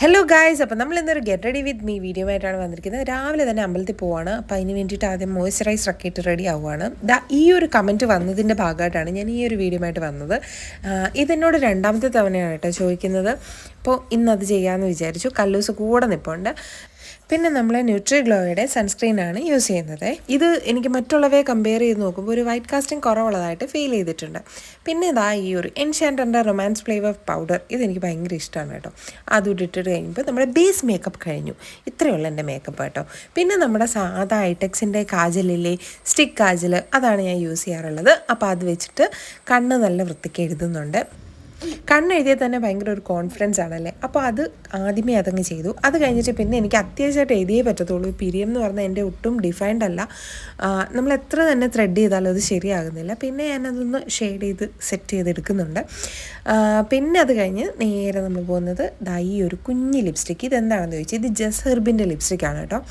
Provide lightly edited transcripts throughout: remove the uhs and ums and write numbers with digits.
Hello guys, അപ്പോൾ നമ്മൾ ഇന്നൊരു get ready with me video ആയിട്ടാണ് വന്നിരിക്കുന്നത്. രാവിലെ തന്നെ അമ്പലത്തിൽ പോവാണ്. അപ്പോൾ അതിന് വേണ്ടിയിട്ട് ആദ്യം മോയ്സ്ചറൈസർ ഒക്കെ റെഡി ആവുകയാണ്. ഈ ഒരു കമൻറ്റ് വന്നതിൻ്റെ ഭാഗമായിട്ടാണ് ഞാൻ ഈ ഒരു വീഡിയോ ആയിട്ട് വന്നത്. ഇതെന്നോട് രണ്ടാമത്തെ തവണയാണ് കേട്ടോ ചോദിക്കുന്നത്. അപ്പോൾ ഇന്നത് ചെയ്യാമെന്ന് വിചാരിച്ചു. കല്ലൂസ് കൂടെ നിൽപ്പുണ്ട്. പിന്നെ നമ്മൾ ന്യൂട്രിഗ്ലോയുടെ സൺസ്ക്രീനാണ് യൂസ് ചെയ്യുന്നത്. ഇത് എനിക്ക് മറ്റുള്ളവയെ കമ്പയർ ചെയ്ത് നോക്കുമ്പോൾ ഒരു വൈറ്റ് കാസ്റ്റിംഗ് കുറവുള്ളതായിട്ട് ഫീൽ ചെയ്തിട്ടുണ്ട്. പിന്നെ ഇതാ ഈ ഒരു എൻഷാൻറ്ററിൻ്റെ റൊമാൻസ് ഫ്ലേവർ പൗഡർ, ഇതെനിക്ക് ഭയങ്കര ഇഷ്ടമാണ് കേട്ടോ. അതും ഇട്ടിട്ട് കഴിയുമ്പോൾ നമ്മുടെ ബേസ് മേക്കപ്പ് കഴിഞ്ഞു. ഇത്രയുള്ള എൻ്റെ മേക്കപ്പ് കേട്ടോ. പിന്നെ നമ്മുടെ സാധാ ഐടെക്സിൻ്റെ കാജലില്ലേ, സ്റ്റിക്ക് കാജൽ, അതാണ് ഞാൻ യൂസ് ചെയ്യാറുള്ളത്. അപ്പോൾ അത് വെച്ചിട്ട് കണ്ണ് നല്ല വൃത്തിക്ക് എഴുതുന്നുണ്ട്. കണ്ണെഴുതിയാൽ തന്നെ ഭയങ്കര ഒരു കോൺഫിഡൻസ് ആണല്ലേ. അപ്പോൾ അത് ആദ്യമേ അതങ്ങ് ചെയ്തു. അത് കഴിഞ്ഞിട്ട് പിന്നെ എനിക്ക് അത്യാവശ്യമായിട്ട് എഴുതിയേ പറ്റത്തുള്ളൂ. പിരിയം എന്ന് പറഞ്ഞാൽ എൻ്റെ ഒട്ടും ഡിഫൈൻഡ് അല്ല. നമ്മൾ എത്ര തന്നെ ത്രെഡ് ചെയ്താലും അത് ശരിയാകുന്നില്ല. പിന്നെ ഞാനതൊന്ന് ഷെയ്ഡ് ചെയ്ത് സെറ്റ് ചെയ്തെടുക്കുന്നുണ്ട്. പിന്നെ അത് കഴിഞ്ഞ് നേരെ നമ്മൾ പോകുന്നത് ഈ ഒരു കുഞ്ഞ് ലിപ്സ്റ്റിക്ക്. ഇതെന്താണെന്ന് ചോദിച്ചാൽ ഇത് ജസ് ഹെർബിൻ്റെ ലിപ്സ്റ്റിക്കാണ് കേട്ടോ.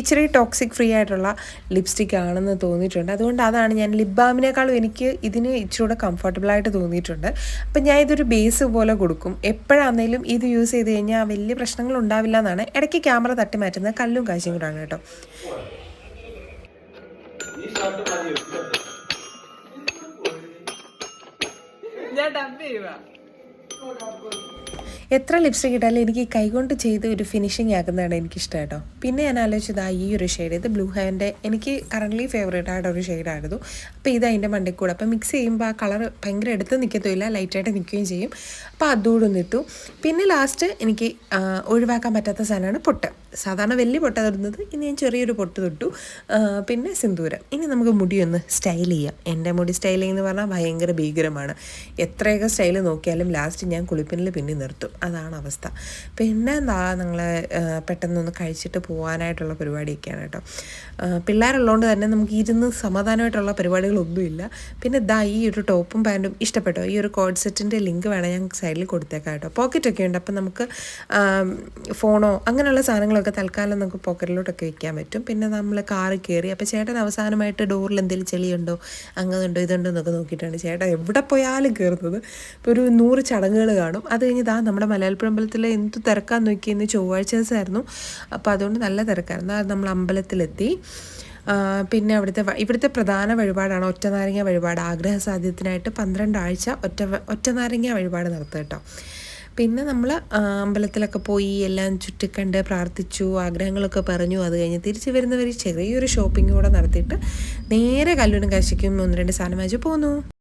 ഇച്ചിരി ടോക്സിക് ഫ്രീ ആയിട്ടുള്ള ലിപ്സ്റ്റിക് ആണെന്ന് തോന്നിയിട്ടുണ്ട്. അതുകൊണ്ട് അതാണ് ഞാൻ ലിപ് ബാമിനേക്കാളും എനിക്ക് ഇതിന് ഇച്ചിരി കംഫർട്ടബിളായിട്ട് തോന്നിയിട്ടുണ്ട്. അപ്പം ഞാൻ ഇതൊരു ബേസ് പോലെ കൊടുക്കും. എപ്പോഴാണെങ്കിലും ഇത് യൂസ് ചെയ്ത് കഴിഞ്ഞാൽ വലിയ പ്രശ്നങ്ങൾ ഉണ്ടാവില്ല എന്നാണ്. ഇടയ്ക്ക് ക്യാമറ തട്ടി മാറ്റുന്നത് കല്ലും കാശും കൂടാണ് കേട്ടോ. എത്ര ലിപ്സ്റ്റിക് ഇട്ടാലും എനിക്ക് കൈകൊണ്ട് ചെയ്ത് ഒരു ഫിനിഷിങ് ആക്കുന്നതാണ് എനിക്കിഷ്ടം കേട്ടോ. പിന്നെ ഞാൻ ആലോചിച്ചത് ഈ ഒരു ഷെയ്ഡ്, ഇത് ബ്ലൂ ഹാൻഡ് എനിക്ക് കറൻ്റ്ലി ഫേവറേറ്റ് ആയിട്ട് ഒരു ഷെയ്ഡായിരുന്നു. അപ്പോൾ ഇത് അതിൻ്റെ മണ്ടയിൽ കൂടെ, അപ്പോൾ മിക്സ് ചെയ്യുമ്പോൾ ആ കളർ ഭയങ്കര എടുത്ത് നിൽക്കത്തില്ല, ലൈറ്റായിട്ട് നിൽക്കുകയും ചെയ്യും. അപ്പോൾ അതുകൂടെ ഒന്നിട്ടു. പിന്നെ ലാസ്റ്റ് എനിക്ക് ഒഴിവാക്കാൻ പറ്റാത്ത സാധനമാണ് പൊട്ട്. സാധാരണ വലിയ പൊട്ട് തൊടുന്നത്, ഇനി ഞാൻ ചെറിയൊരു പൊട്ട് തൊട്ടു. പിന്നെ സിന്ദൂരം. ഇനി നമുക്ക് മുടി ഒന്ന് സ്റ്റൈൽ ചെയ്യാം. എൻ്റെ മുടി സ്റ്റൈലിംഗ് എന്ന് പറഞ്ഞാൽ ഭയങ്കര ഭീകരമാണ്. എത്രയൊക്കെ സ്റ്റൈൽ നോക്കിയാലും ലാസ്റ്റ് ഞാൻ കുളിപ്പിനിൽ പിന്നെ നിർത്തും. അതാണ് അവസ്ഥ. പിന്നെ ഞങ്ങൾ പെട്ടെന്നൊന്ന് കഴിച്ചിട്ട് പോകാനായിട്ടുള്ള പരിപാടിയൊക്കെയാണ് കേട്ടോ. പിള്ളേരുള്ളതുകൊണ്ട് തന്നെ നമുക്ക് ഇരുന്ന് സമാധാനമായിട്ടുള്ള പരിപാടികളൊന്നുമില്ല. പിന്നെ ഈ ഒരു ടോപ്പും പാൻറ്റും ഇഷ്ടപ്പെട്ടോ? ഈ ഒരു കോഡ് സെറ്റിൻ്റെ ലിങ്ക് വേണം ഞാൻ സൈഡിൽ കൊടുത്തേക്കാം കേട്ടോ. പോക്കറ്റൊക്കെ ഉണ്ട്. അപ്പം നമുക്ക് ഫോണോ അങ്ങനെയുള്ള സാധനങ്ങളൊക്കെ തൽക്കാലം നമുക്ക് പോക്കറ്റിലോട്ടൊക്കെ വെക്കാൻ പറ്റും. പിന്നെ നമ്മൾ കാറിൽ കയറി, അപ്പോൾ ചേട്ടൻ അവസാനമായിട്ട് ഡോറിൽ എന്തെങ്കിലും ചെളിയുണ്ടോ അങ്ങനെയുണ്ടോ ഇതുണ്ടോ എന്നൊക്കെ നോക്കിയിട്ടാണ് ചേട്ടൻ എവിടെ പോയാലും കയറുന്നത്. ഇപ്പോൾ ഒരു 100 ചടങ്ങുകൾ കാണും. അത് കഴിഞ്ഞ് നമ്മുടെ മലയാളപ്പുഴ അമ്പലത്തിൽ എന്ത് തിരക്കാന്ന് നോക്കിയെന്ന് ചൊവ്വാഴ്ച ദിവസമായിരുന്നു. അപ്പോൾ അതുകൊണ്ട് നല്ല തിരക്കായിരുന്നു. അത് നമ്മൾ അമ്പലത്തിലെത്തി. പിന്നെ ഇവിടുത്തെ പ്രധാന വഴിപാടാണ് ഒറ്റനാരങ്ങ വഴിപാട്. ആഗ്രഹ സാധ്യത്തിനായിട്ട് 12 ആഴ്ച ഒറ്റനാരങ്ങ വഴിപാട് നടത്തുക കേട്ടോ. പിന്നെ നമ്മൾ അമ്പലത്തിലൊക്കെ പോയി എല്ലാം ചുറ്റിക്കണ്ട് പ്രാർത്ഥിച്ചു, ആഗ്രഹങ്ങളൊക്കെ പറഞ്ഞു. അത് കഴിഞ്ഞ് തിരിച്ച് വരുന്നവർ ചെറിയൊരു ഷോപ്പിംഗ് കൂടെ നടത്തിയിട്ട് നേരെ കല്ലൂരും കാശിക്കും 1-2 സാധനം വാങ്ങിച്ച് പോന്നു.